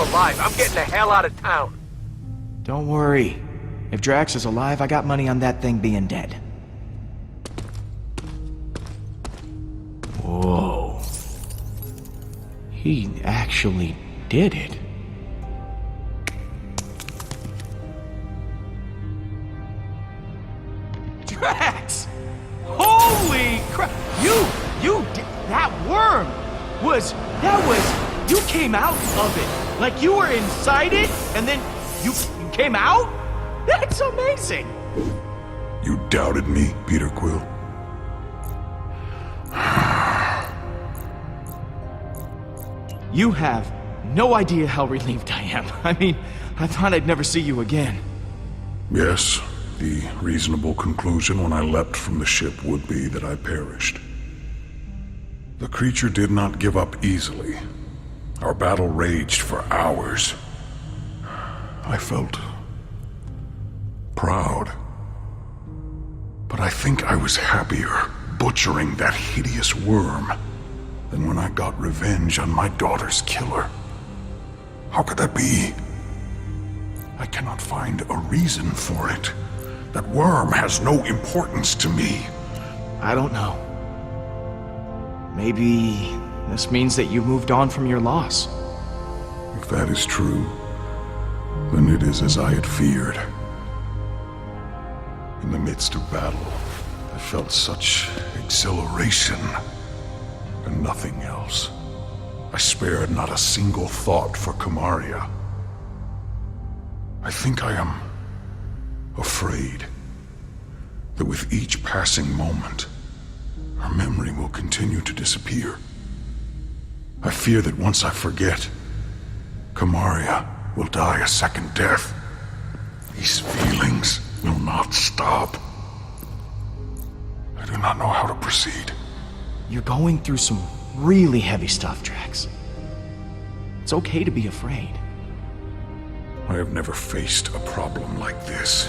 alive. I'm getting the hell out of town. Don't worry. If Drax is alive, I got money on that thing being dead. Whoa. He actually did it. Drax! Holy crap! That worm you came out of it. Like you were inside it, and then you came out? That's amazing! You doubted me, Peter Quill? You have no idea how relieved I am. I mean, I thought I'd never see you again. Yes, the reasonable conclusion when I leapt from the ship would be that I perished. The creature did not give up easily. Our battle raged for hours. I felt proud. But I think I was happier butchering that hideous worm than when I got revenge on my daughter's killer. How could that be? I cannot find a reason for it. That worm has no importance to me. I don't know. Maybe this means that you moved on from your loss. If that is true, then it is as I had feared. In the midst of battle, I felt such exhilaration and nothing else. I spared not a single thought for Kamaria. I think I am afraid that with each passing moment, her memory will continue to disappear. I fear that once I forget, Kamaria will die a second death. These feelings will not stop. I do not know how to proceed. You're going through some really heavy stuff, Drax. It's okay to be afraid. I have never faced a problem like this.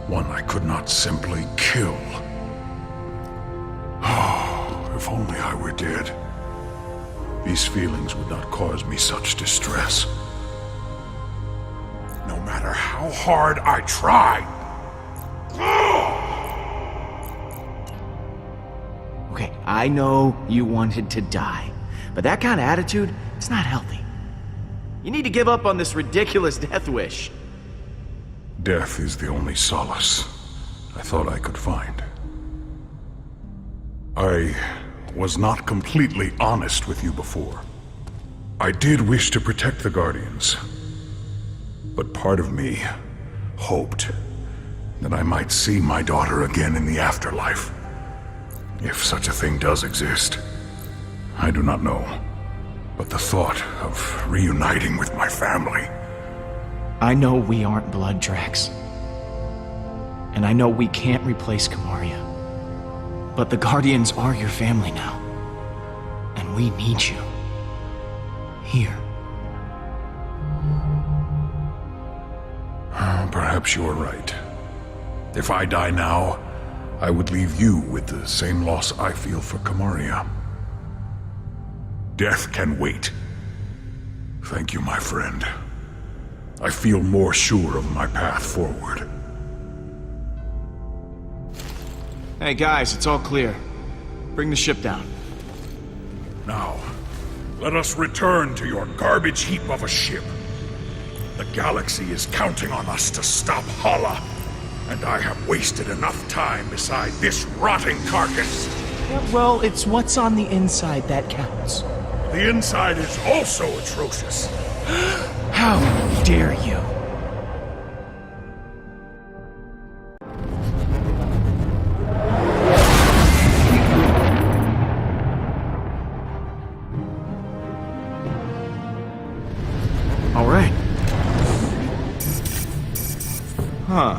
One I could not simply kill. Oh, if only I were dead. These feelings would not cause me such distress. No matter how hard I try. Okay, I know you wanted to die, but that kind of attitude, it's not healthy. You need to give up on this ridiculous death wish. Death is the only solace I thought I could find. I was not completely honest with you before. I did wish to protect the Guardians, but part of me hoped that I might see my daughter again in the afterlife. If such a thing does exist, I do not know. But the thought of reuniting with my family... I know we aren't blood, Drax. And I know we can't replace Kamaria. But the Guardians are your family now. And we need you. Here. Perhaps you are right. If I die now, I would leave you with the same loss I feel for Kamaria. Death can wait. Thank you, my friend. I feel more sure of my path forward. Hey guys, it's all clear. Bring the ship down. Now, let us return to your garbage heap of a ship. The galaxy is counting on us to stop Hala, and I have wasted enough time beside this rotting carcass. Yeah, well, it's what's on the inside that counts. The inside is also atrocious. How dare you? All right. Huh.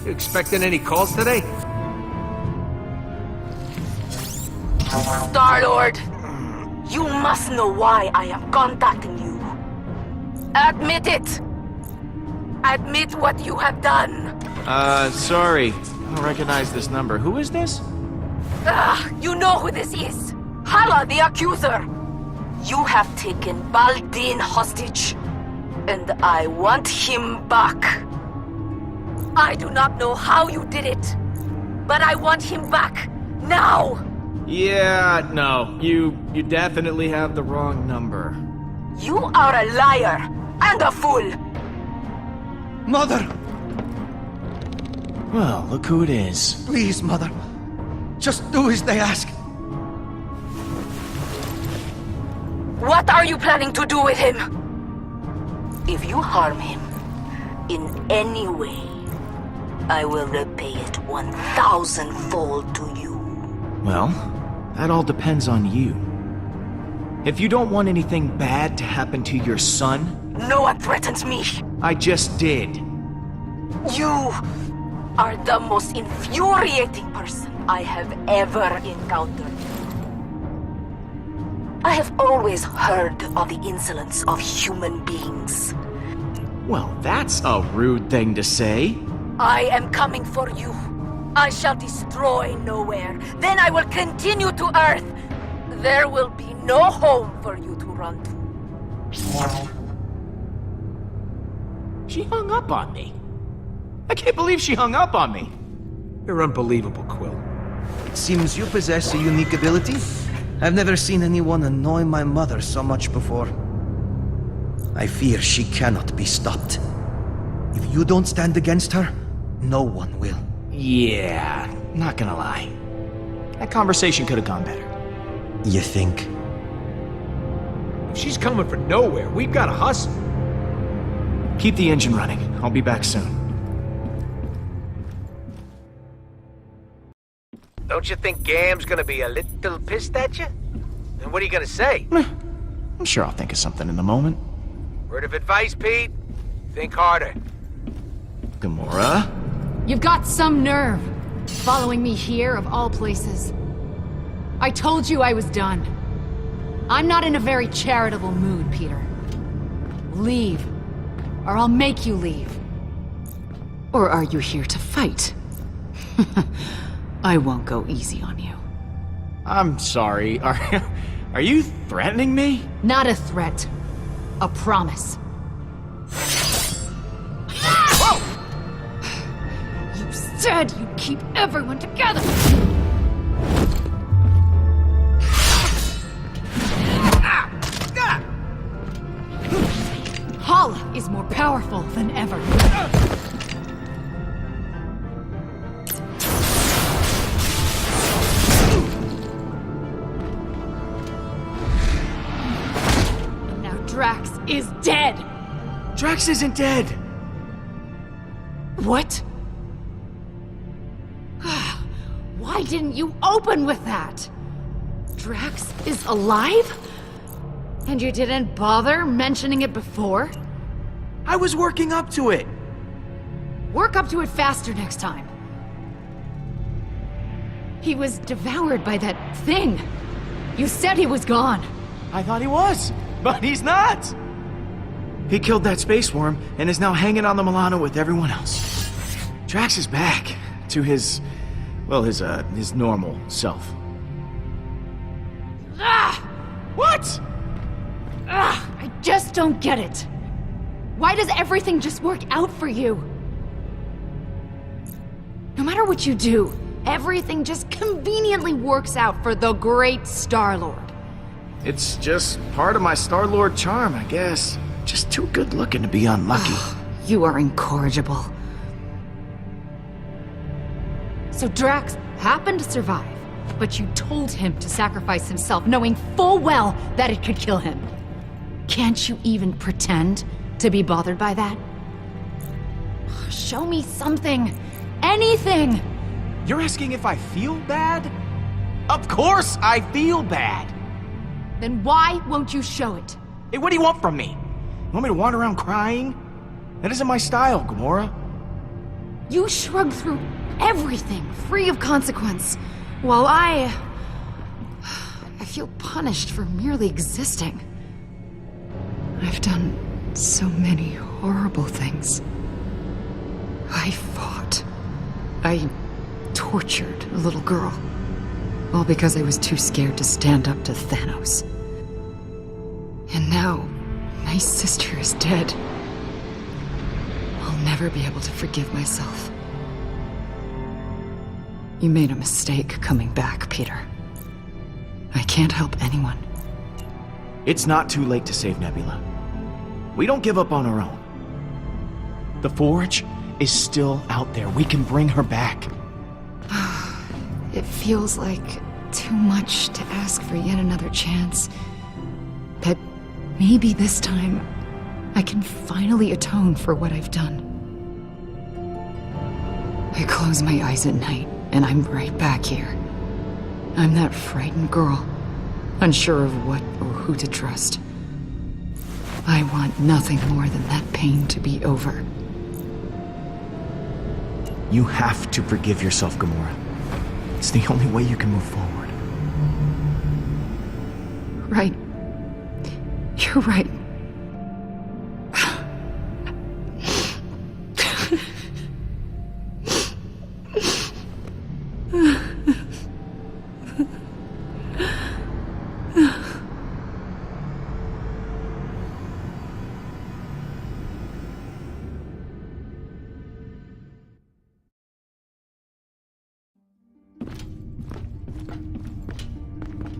You expecting any calls today? Star-Lord, you must know why I am contacting you. Admit it! Admit what you have done. Sorry. I don't recognize this number. Who is this? You know who this is. Hala the Accuser. You have taken Baldin hostage, and I want him back. I do not know how you did it, but I want him back, now! Yeah, no, you definitely have the wrong number. You are a liar and a fool! Mother! Well, look who it is. Please, Mother. Just do as they ask. What are you planning to do with him? If you harm him in any way, I will repay it 1,000-fold to you. Well, that all depends on you. If you don't want anything bad to happen to your son... No one threatens me. I just did. You are the most infuriating person I have ever encountered. I have always heard of the insolence of human beings. Well, that's a rude thing to say. I am coming for you. I shall destroy Nowhere. Then I will continue to Earth. There will be no home for you to run to. She hung up on me. I can't believe she hung up on me. You're unbelievable, Quill. It seems you possess a unique ability. I've never seen anyone annoy my mother so much before. I fear she cannot be stopped. If you don't stand against her, no one will. Yeah, not gonna lie. That conversation could have gone better. You think? If she's coming for Nowhere, we've got to hustle. Keep the engine running. I'll be back soon. Don't you think Gam's gonna be a little pissed at you? And what are you gonna say? I'm sure I'll think of something in the moment. Word of advice, Pete? Think harder. Gamora? You've got some nerve, following me here of all places. I told you I was done. I'm not in a very charitable mood, Peter. Leave, or I'll make you leave. Or are you here to fight? I won't go easy on you. I'm sorry. Are you threatening me? Not a threat. A promise. Whoa! You said you'd keep everyone together! Hala is more powerful than ever. Drax is dead! Drax isn't dead! What? Why didn't you open with that? Drax is alive? And you didn't bother mentioning it before? I was working up to it! Work up to it faster next time. He was devoured by that thing. You said he was gone. I thought he was, but he's not! He killed that space worm and is now hanging on the Milano with everyone else. Drax is back to his normal self. Ah! What? I just don't get it. Why does everything just work out for you? No matter what you do, everything just conveniently works out for the great Star-Lord. It's just part of my Star-Lord charm, I guess. Just too good looking to be unlucky. You are incorrigible. So Drax happened to survive, but you told him to sacrifice himself, knowing full well that it could kill him. Can't you even pretend to be bothered by that? Show me something. Anything! You're asking if I feel bad? Of course I feel bad! Then why won't you show it? Hey, what do you want from me? You want me to wander around crying? That isn't my style, Gamora. You shrugged through everything, free of consequence, while I feel punished for merely existing. I've done so many horrible things. I fought. I tortured a little girl. All because I was too scared to stand up to Thanos. And now, my sister is dead. I'll never be able to forgive myself. You made a mistake coming back, Peter. I can't help anyone. It's not too late to save Nebula. We don't give up on our own. The Forge is still out there. We can bring her back. It feels like too much to ask for yet another chance. But maybe this time, I can finally atone for what I've done. I close my eyes at night, and I'm right back here. I'm that frightened girl, unsure of what or who to trust. I want nothing more than that pain to be over. You have to forgive yourself, Gamora. It's the only way you can move forward. Right. You're right.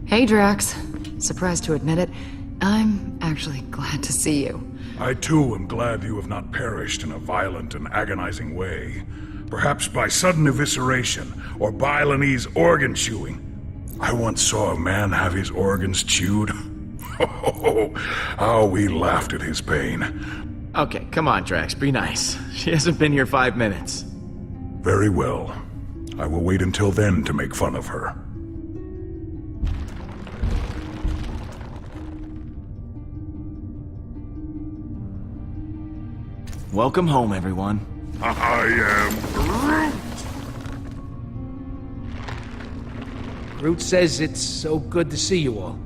Hey, Drax. Surprised to admit it, I'm actually glad to see you. I too am glad you have not perished in a violent and agonizing way. Perhaps by sudden evisceration, or Balinese organ chewing. I once saw a man have his organs chewed. Oh, how we laughed at his pain. Okay, come on, Drax, be nice. She hasn't been here 5 minutes. Very well. I will wait until then to make fun of her. Welcome home, everyone. I am Groot. Groot says it's so good to see you all.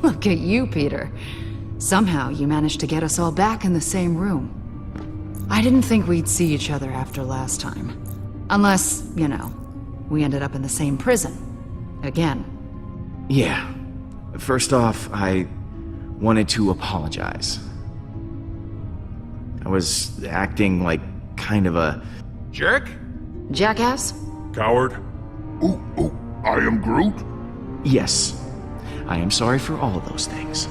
Look at you, Peter. Somehow you managed to get us all back in the same room. I didn't think we'd see each other after last time. Unless, you know, we ended up in the same prison. Again. Yeah. First off, I wanted to apologize. I was acting like kind of a Jerk? Jackass? Coward. Ooh, I am Groot? yes. I am sorry for all of those things.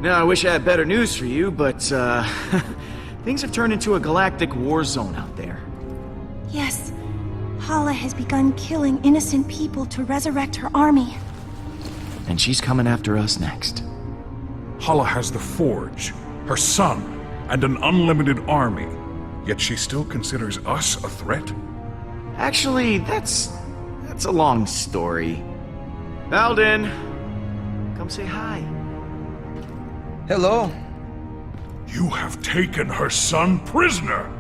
Now, I wish I had better news for you, but, things have turned into a galactic war zone out there. Yes. Hala has begun killing innocent people to resurrect her army. And she's coming after us next. Hala has the Forge, her son, and an unlimited army. Yet she still considers us a threat? Actually, that's a long story. Alden, come say hi. Hello. You have taken her son prisoner!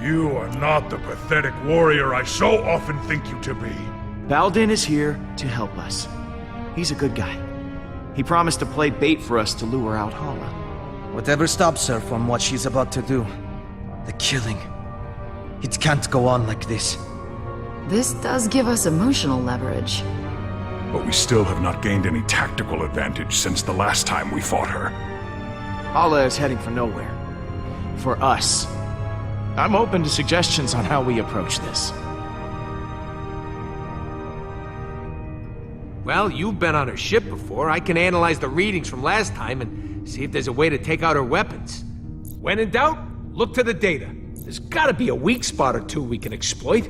You are not the pathetic warrior I so often think you to be. Balden is here to help us. He's a good guy. He promised to play bait for us to lure out Hala. Whatever stops her from what she's about to do. The killing. It can't go on like this. This does give us emotional leverage. But we still have not gained any tactical advantage since the last time we fought her. Hala is heading for nowhere. For us. I'm open to suggestions on how we approach this. Well, you've been on her ship before. I can analyze the readings from last time and see if there's a way to take out her weapons. When in doubt, look to the data. There's gotta be a weak spot or two we can exploit.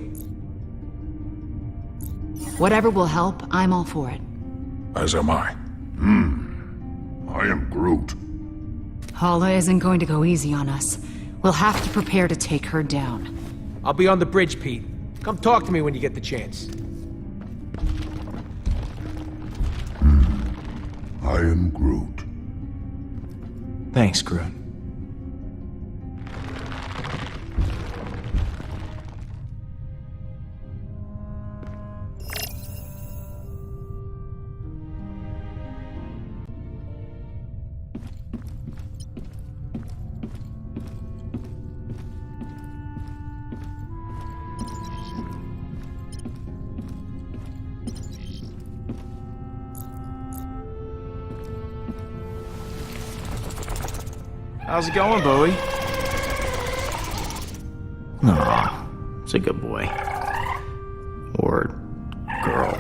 Whatever will help, I'm all for it. As am I. I am Groot. Hala isn't going to go easy on us. We'll have to prepare to take her down. I'll be on the bridge, Pete. Come talk to me when you get the chance. I am Groot. Thanks, Groot. How's it going, Bowie? Aw, it's a good boy. Or girl.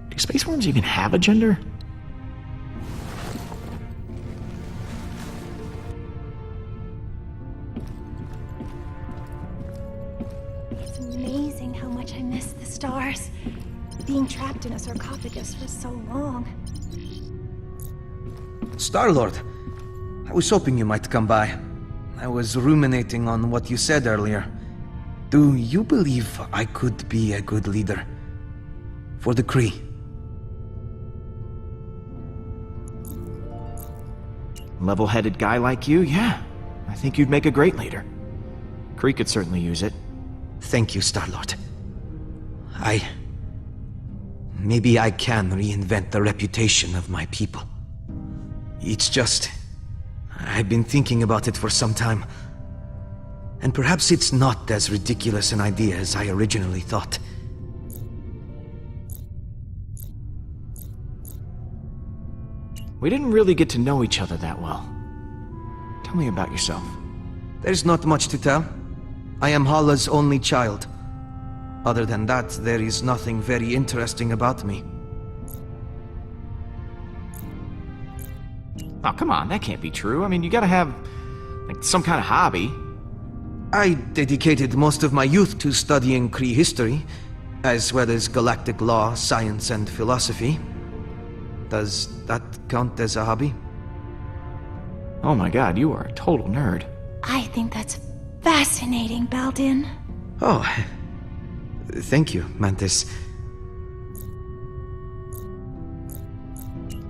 Do space worms even have a gender? It's amazing how much I miss the stars. Being trapped in a sarcophagus for so long. Star-Lord, I was hoping you might come by. I was ruminating on what you said earlier. Do you believe I could be a good leader? For the Kree? Level-headed guy like you, yeah. I think you'd make a great leader. Kree could certainly use it. Thank you, Star-Lord. Maybe I can reinvent the reputation of my people. It's just... I've been thinking about it for some time. And perhaps it's not as ridiculous an idea as I originally thought. We didn't really get to know each other that well. Tell me about yourself. There's not much to tell. I am Hala's only child. Other than that, there is nothing very interesting about me. Oh, come on, that can't be true. I mean, you gotta have, like, some kind of hobby. I dedicated most of my youth to studying Kree history, as well as galactic law, science, and philosophy. Does that count as a hobby? Oh my god, you are a total nerd. I think that's fascinating, Baldin. Oh, thank you, Mantis.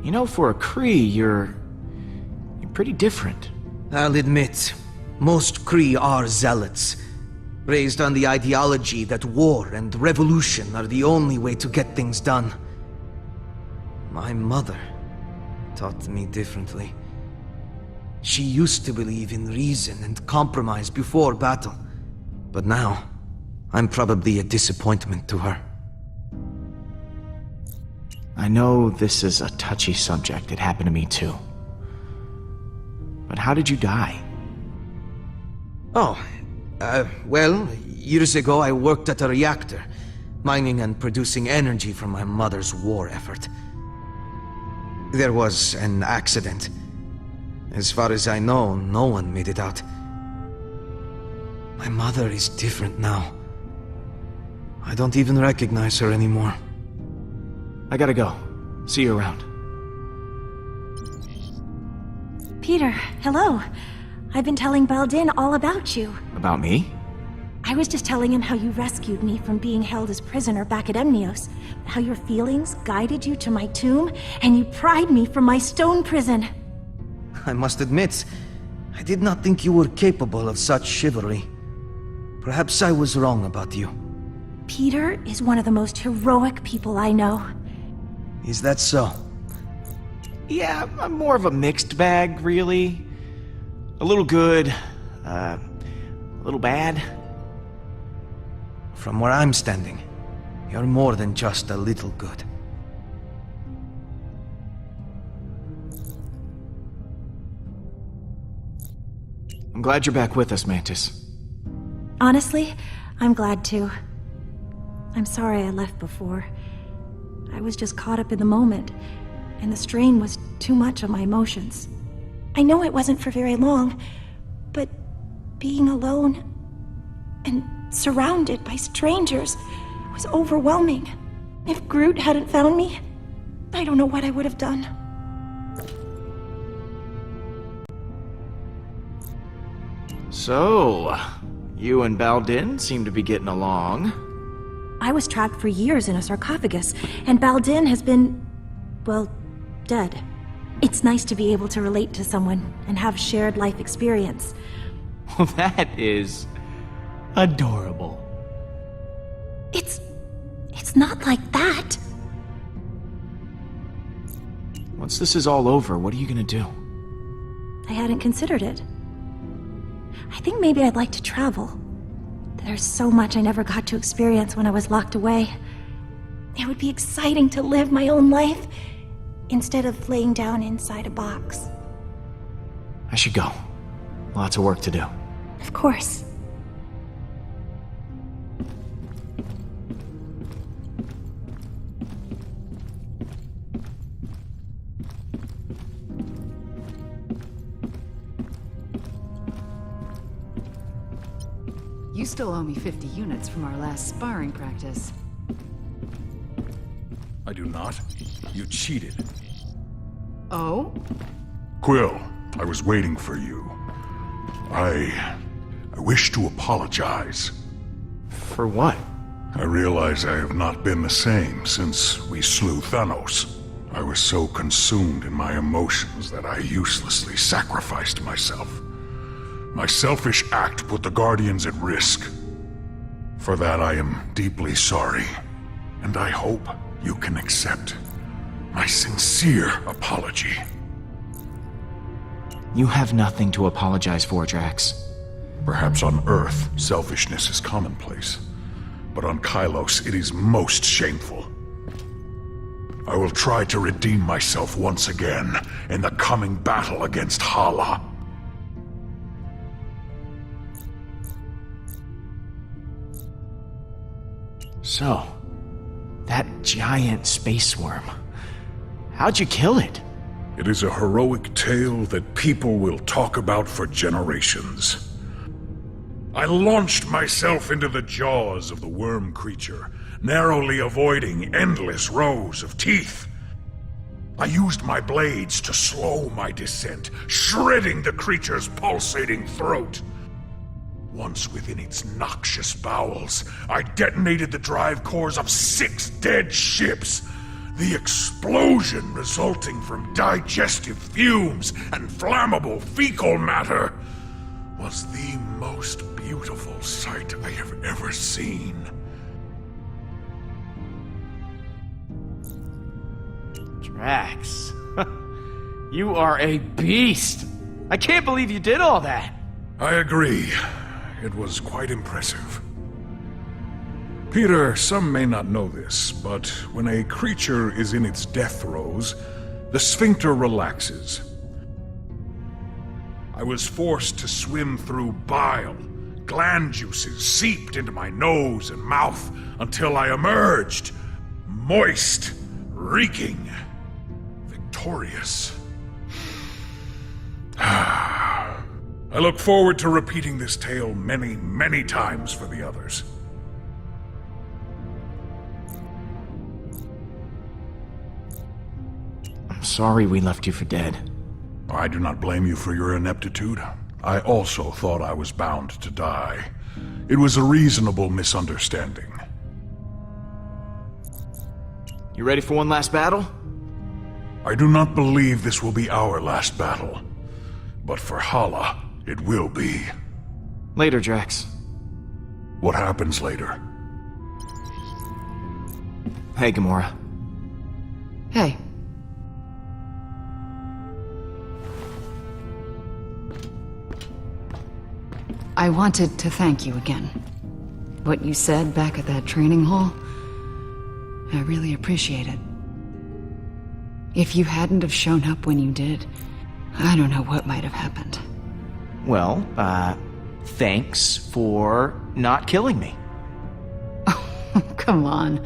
You know, for a Kree, you're pretty different. I'll admit, most Kree are zealots, raised on the ideology that war and revolution are the only way to get things done. My mother taught me differently. She used to believe in reason and compromise before battle, but now, I'm probably a disappointment to her. I know this is a touchy subject. It happened to me too. But how did you die? Oh, well, years ago I worked at a reactor, mining and producing energy from my mother's war effort. There was an accident. As far as I know, no one made it out. My mother is different now. I don't even recognize her anymore. I gotta go. See you around. Peter, hello. I've been telling Baldin all about you. About me? I was just telling him how you rescued me from being held as prisoner back at Emnios, how your feelings guided you to my tomb, and you pried me from my stone prison. I must admit, I did not think you were capable of such chivalry. Perhaps I was wrong about you. Peter is one of the most heroic people I know. Is that so? Yeah, I'm more of a mixed bag, really. A little good, a little bad. From where I'm standing, you're more than just a little good. I'm glad you're back with us, Mantis. Honestly, I'm glad too. I'm sorry I left before. I was just caught up in the moment, and the strain was too much on my emotions. I know it wasn't for very long, but being alone and surrounded by strangers was overwhelming. If Groot hadn't found me, I don't know what I would have done. So, you and Baldin seem to be getting along. I was trapped for years in a sarcophagus, and Baldin has been, well, dead. It's nice to be able to relate to someone and have shared life experience. Well, that is adorable. It's not like that. Once this is all over, what are you gonna do? I hadn't considered it. I think maybe I'd like to travel. There's so much I never got to experience when I was locked away. It would be exciting to live my own life instead of laying down inside a box. I should go. Lots of work to do. Of course. You still owe me 50 units from our last sparring practice. I do not. You cheated. Oh? Quill, I was waiting for you. I wish to apologize. For what? I realize I have not been the same since we slew Thanos. I was so consumed in my emotions that I uselessly sacrificed myself. My selfish act put the Guardians at risk. For that I am deeply sorry, and I hope you can accept my sincere apology. You have nothing to apologize for, Drax. Perhaps on Earth, selfishness is commonplace, but on Kylos it is most shameful. I will try to redeem myself once again in the coming battle against Hala. So, that giant space worm. How'd you kill it? It is a heroic tale that people will talk about for generations. I launched myself into the jaws of the worm creature, narrowly avoiding endless rows of teeth. I used my blades to slow my descent, shredding the creature's pulsating throat. Once within its noxious bowels, I detonated the drive cores of 6 dead ships. The explosion resulting from digestive fumes and flammable fecal matter was the most beautiful sight I have ever seen. Drax, you are a beast. I can't believe you did all that. I agree. It was quite impressive. Peter, some may not know this, but when a creature is in its death throes, the sphincter relaxes. I was forced to swim through bile. Gland juices seeped into my nose and mouth until I emerged, moist, reeking, victorious. I look forward to repeating this tale many, many times for the others. I'm sorry we left you for dead. I do not blame you for your ineptitude. I also thought I was bound to die. It was a reasonable misunderstanding. You ready for one last battle? I do not believe this will be our last battle. But for Hala, it will be. Later, Drax. What happens later? Hey, Gamora. Hey. I wanted to thank you again. What you said back at that training hall, I really appreciate it. If you hadn't have shown up when you did, I don't know what might have happened. Well, thanks for not killing me. Come on.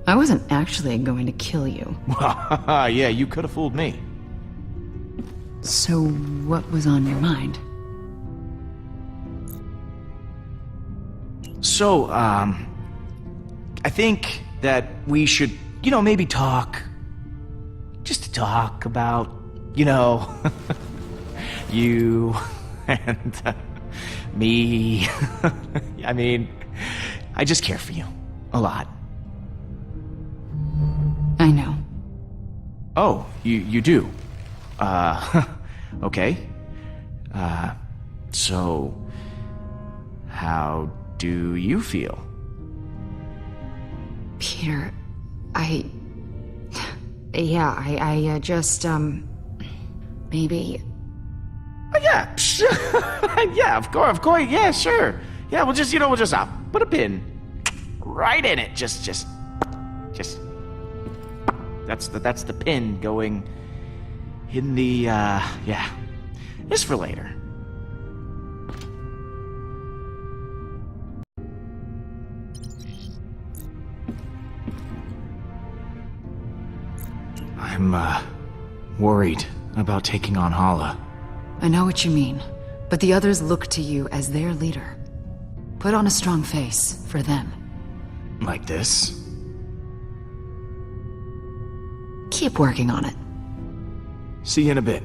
I wasn't actually going to kill you. Yeah, you could have fooled me. So, what was on your mind? So, I think that we should, maybe talk. Just to talk about, you and me. I mean, I just care for you. A lot. I know. Oh, you do? Okay. So, how do you feel? Peter, I just, maybe... Oh, yeah, yeah, of course, yeah, sure. Yeah, we'll just put a pin right in it. Just, that's the pin going in the, yeah. Just for later. I'm, worried about taking on Hala. I know what you mean, but the others look to you as their leader. Put on a strong face for them. Like this? Keep working on it. See you in a bit.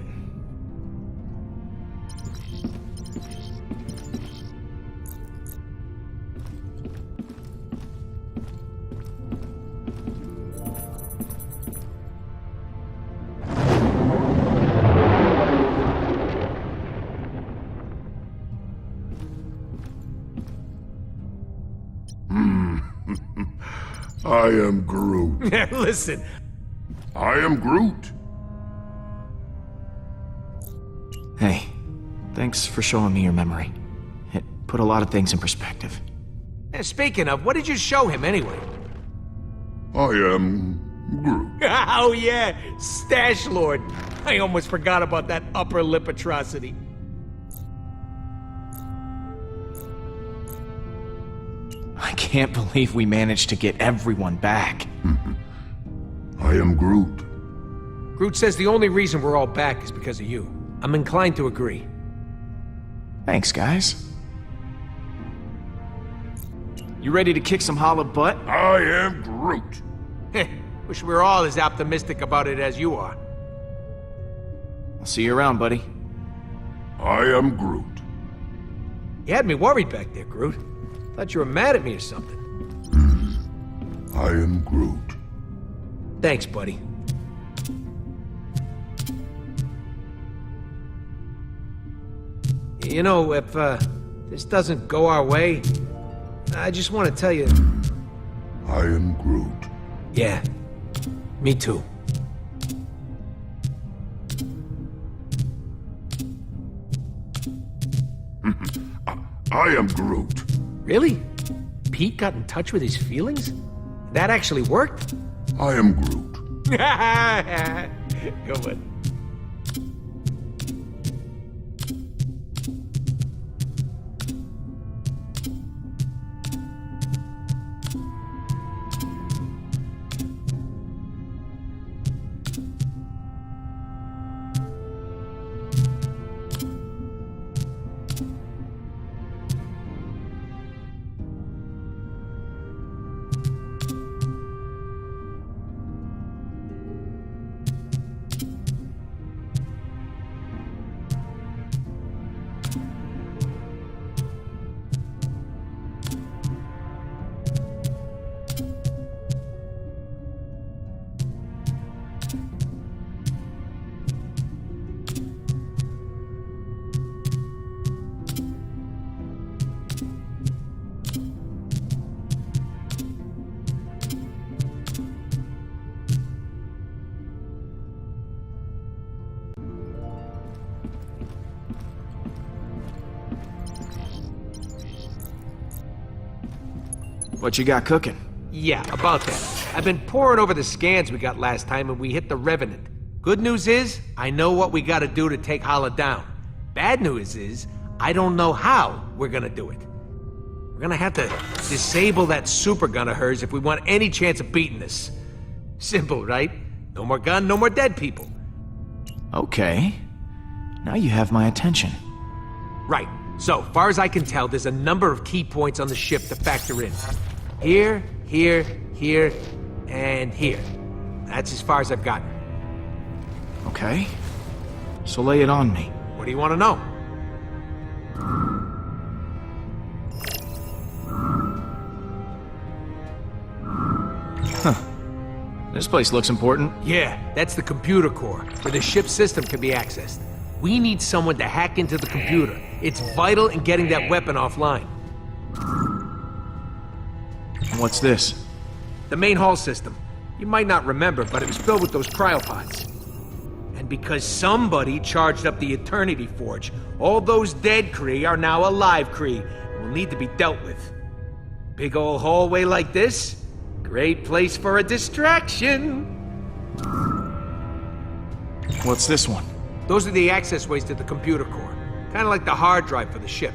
I am Groot. Listen, I am Groot. Hey, thanks for showing me your memory. It put a lot of things in perspective. speaking of, what did you show him anyway? I am Groot. Oh yeah, Stash Lord. I almost forgot about that upper lip atrocity. I can't believe we managed to get everyone back. I am Groot. Groot says the only reason we're all back is because of you. I'm inclined to agree. Thanks, guys. You ready to kick some Hala butt? I am Groot. Wish we were all as optimistic about it as you are. I'll see you around, buddy. I am Groot. You had me worried back there, Groot. Thought you were mad at me or something. I am Groot. Thanks, buddy. You know, if this doesn't go our way, I just want to tell you... I am Groot. Yeah, me too. I am Groot. Really? Pete got in touch with his feelings? That actually worked? I am Groot. Good one. What you got cooking? Yeah, about that. I've been poring over the scans we got last time and we hit the Revenant. Good news is, I know what we gotta do to take Hala down. Bad news is, I don't know how we're gonna do it. We're gonna have to disable that super gun of hers if we want any chance of beating this. Simple, right? No more gun, no more dead people. Okay. Now you have my attention. Right. So, far as I can tell, there's a number of key points on the ship to factor in. Here, here, here, and here. That's as far as I've gotten. Okay. So lay it on me. What do you want to know? This place looks important. Yeah, that's the computer core, where the ship's system can be accessed. We need someone to hack into the computer. It's vital in getting that weapon offline. What's this? The main hall system. You might not remember, but it was filled with those cryopods. And because somebody charged up the Eternity Forge, all those dead Kree are now alive Kree and will need to be dealt with. Big old hallway like this? Great place for a distraction. What's this one? Those are the access ways to the computer core. Kind of like the hard drive for the ship.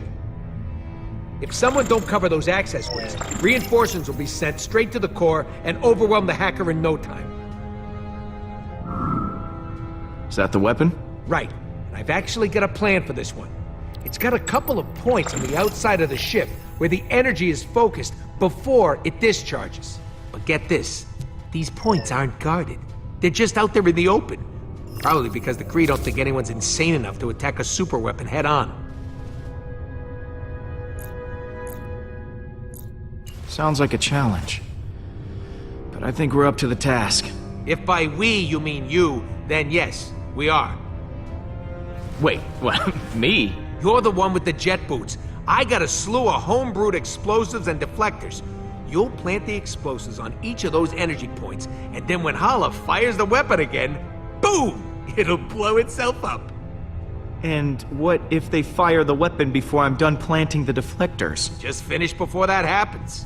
If someone don't cover those access ways, reinforcements will be sent straight to the core and overwhelm the hacker in no time. that the weapon? Right. And I've actually got a plan for this one. It's got a couple of points on the outside of the ship where the energy is focused before it discharges. But get this, these points aren't guarded. They're just out there in the open. Probably because the Kree don't think anyone's insane enough to attack a superweapon head-on. Sounds like a challenge. But I think we're up to the task. If by we you mean you, then yes, we are. Wait, what? Me? You're the one with the jet boots. I got a slew of homebrewed explosives and deflectors. You'll plant the explosives on each of those energy points, and then when Hala fires the weapon again, boom! It'll blow itself up. And what if they fire the weapon before I'm done planting the deflectors? Just finish before that happens.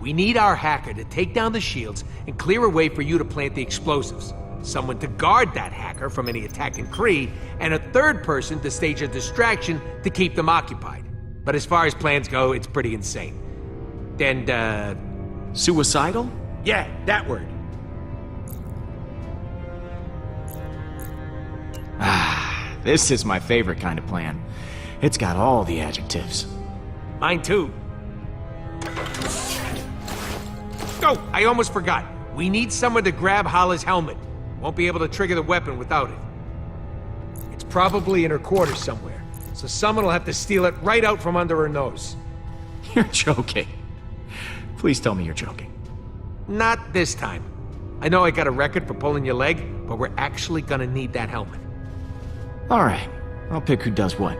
We need our hacker to take down the shields and clear a way for you to plant the explosives. Someone to guard that hacker from any attacking Kree, and a third person to stage a distraction to keep them occupied. But as far as plans go, it's pretty insane. And, Suicidal? yeah, that word. This is my favorite kind of plan. It's got all the adjectives. Mine too. Oh, I almost forgot. We need someone to grab Hala's helmet. Won't be able to trigger the weapon without it. It's probably in her quarters somewhere, so someone will have to steal it right out from under her nose. You're joking. Please tell me you're joking. Not this time. I know I got a record for pulling your leg, but we're actually gonna need that helmet. Alright, I'll pick who does what.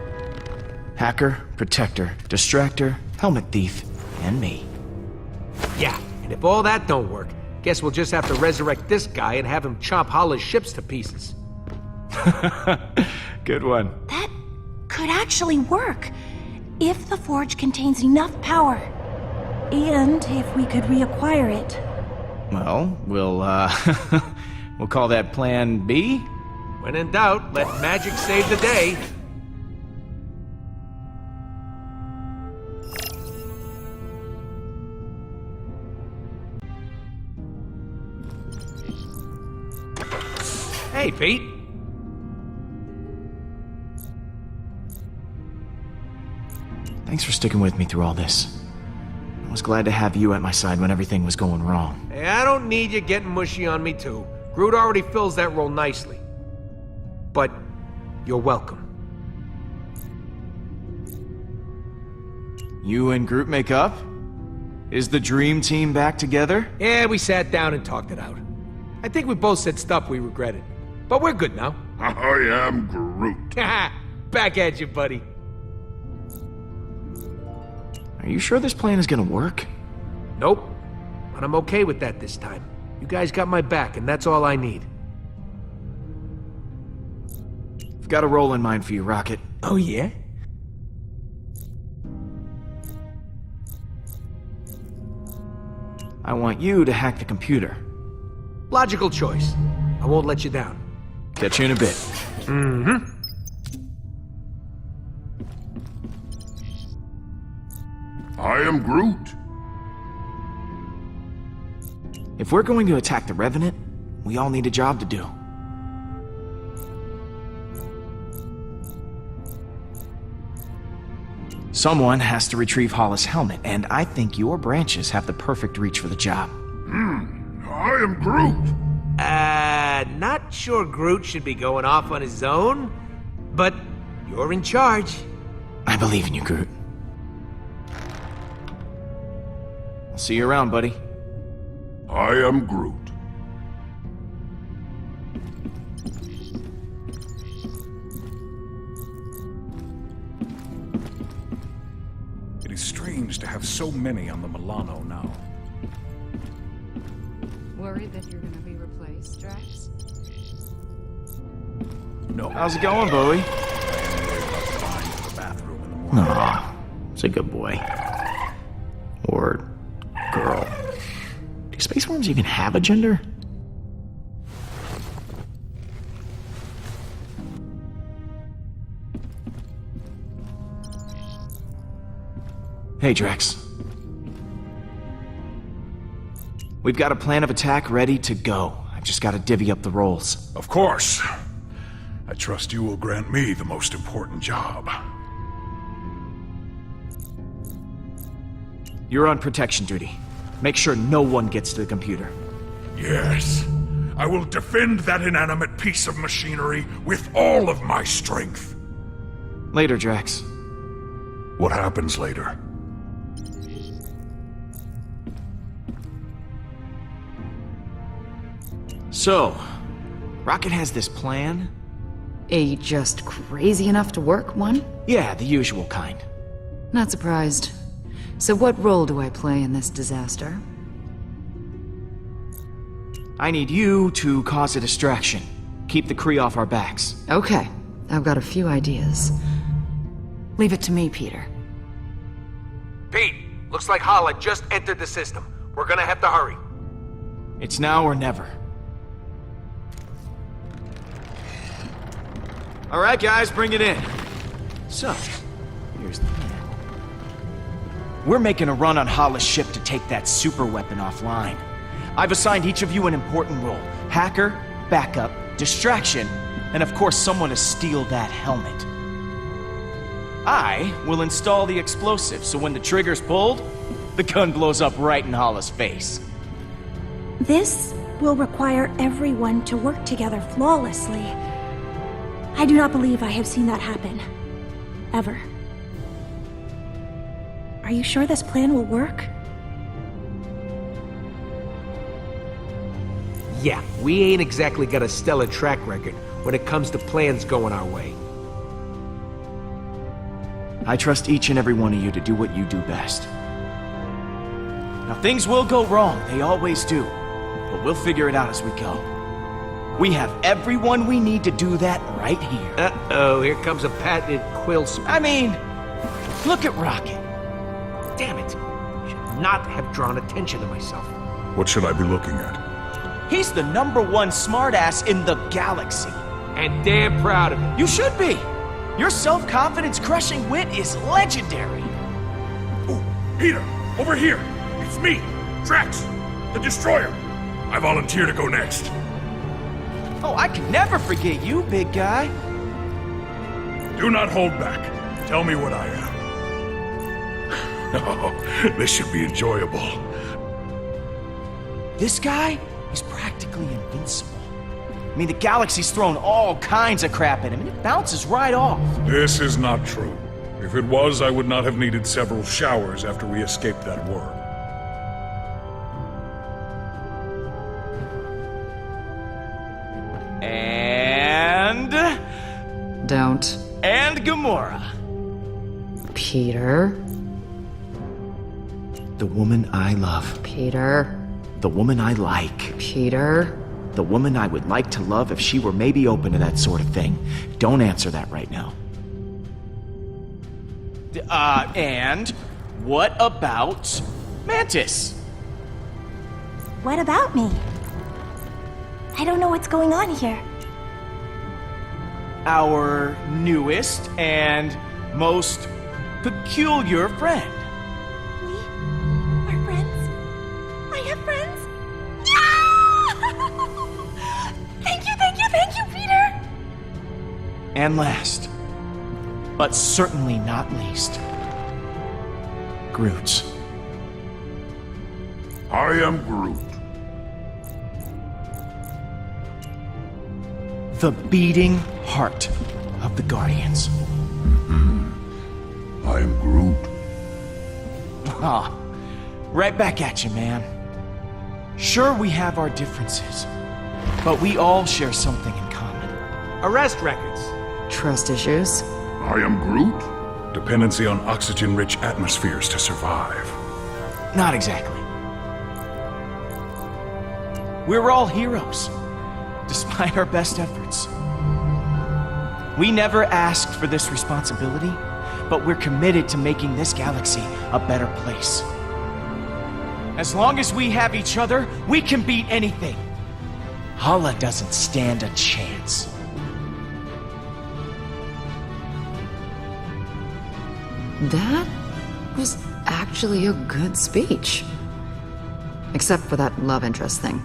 Hacker, protector, distractor, helmet thief, and me. Yeah, and if all that don't work, guess we'll just have to resurrect this guy and have him chop Hala's ships to pieces. Good one. That could actually work, if the forge contains enough power. And if we could reacquire it. Well, we'll call that Plan B? When in doubt, let magic save the day. Hey, Pete. Thanks for sticking with me through all this. I was glad to have you at my side when everything was going wrong. Hey, I don't need you getting mushy on me, too. Groot already fills that role nicely. But you're welcome. You and Groot make up? Is the dream team back together? Yeah, we sat down and talked it out. I think we both said stuff we regretted. But we're good now. I am Groot. Back at you, buddy. Are you sure this plan is gonna work? Nope. But I'm okay with that this time. You guys got my back, and that's all I need. I've got a role in mind for you, Rocket. Oh, yeah? I want you to hack the computer. Logical choice. I won't let you down. Catch you in a bit. Mm-hmm. I am Groot. If we're going to attack the Revenant, we all need a job to do. Someone has to retrieve Hala's helmet, and I think your branches have the perfect reach for the job. I am Groot. Not sure Groot should be going off on his own, but you're in charge. I believe in you, Groot. I'll see you around, buddy. I am Groot. It is strange to have so many on the Milano now. Worried that you're gonna be replaced, Drax? No. How's it going, Bowie? Fine to the bathroom in the morning. Aw, it's a good boy. Or girl. Do space worms even have a gender? Hey, Drax. We've got a plan of attack ready to go. Just gotta divvy up the roles. Of course. I trust you will grant me the most important job. You're on protection duty. Make sure no one gets to the computer. Yes. I will defend that inanimate piece of machinery with all of my strength. Later, Drax. What happens later? So, Rocket has this plan? A just crazy enough to work one? Yeah, the usual kind. Not surprised. So what role do I play in this disaster? I need you to cause a distraction. Keep the Kree off our backs. Okay, I've got a few ideas. Leave it to me, Peter. Pete, looks like Hala just entered the system. We're gonna have to hurry. It's now or never. Alright guys, bring it in. So, here's the plan. We're making a run on Hala's ship to take that super weapon offline. I've assigned each of you an important role. Hacker, backup, distraction, and of course someone to steal that helmet. I will install the explosive, so when the trigger's pulled, the gun blows up right in Hala's face. This will require everyone to work together flawlessly. I do not believe I have seen that happen. Ever. Are you sure this plan will work? Yeah, we ain't exactly got a stellar track record when it comes to plans going our way. I trust each and every one of you to do what you do best. Now things will go wrong, they always do. But we'll figure it out as we go. We have everyone we need to do that right here. Uh-oh, here comes a patented quill speech. I mean, look at Rocket. Damn it. Should not have drawn attention to myself. What should I be looking at? He's the #1 smartass in the galaxy. And damn proud of it. You should be. Your self-confidence crushing wit is legendary. Oh, Peter, over here. It's me, Drax, the Destroyer. I volunteer to go next. Oh, I can never forget you, big guy. Do not hold back. Tell me what I am. Oh, this should be enjoyable. This guy is practically invincible. I mean, the galaxy's thrown all kinds of crap at him, and it bounces right off. This is not true. If it was, I would not have needed several showers after we escaped that worm. And... Don't. And Gamora. Peter. The woman I love. Peter. The woman I like. Peter. The woman I would like to love if she were maybe open to that sort of thing. Don't answer that right now. And what about Mantis? What about me? I don't know what's going on here. Our newest and most peculiar friend. We are friends? I have friends? Thank you, Peter! And last, but certainly not least, Groot. I am Groot. The beating heart of the Guardians. I am Groot. Ah, right back at you, man. Sure, we have our differences, but we all share something in common. Arrest records. Trust issues. I am Groot. Dependency on oxygen-rich atmospheres to survive. Not exactly. We're all heroes, despite our best efforts. We never asked for this responsibility, but we're committed to making this galaxy a better place. As long as we have each other, we can beat anything. Hala doesn't stand a chance. That was actually a good speech. Except for that love interest thing.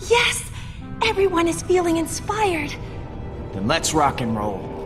Yes! Everyone is feeling inspired. Then let's rock and roll.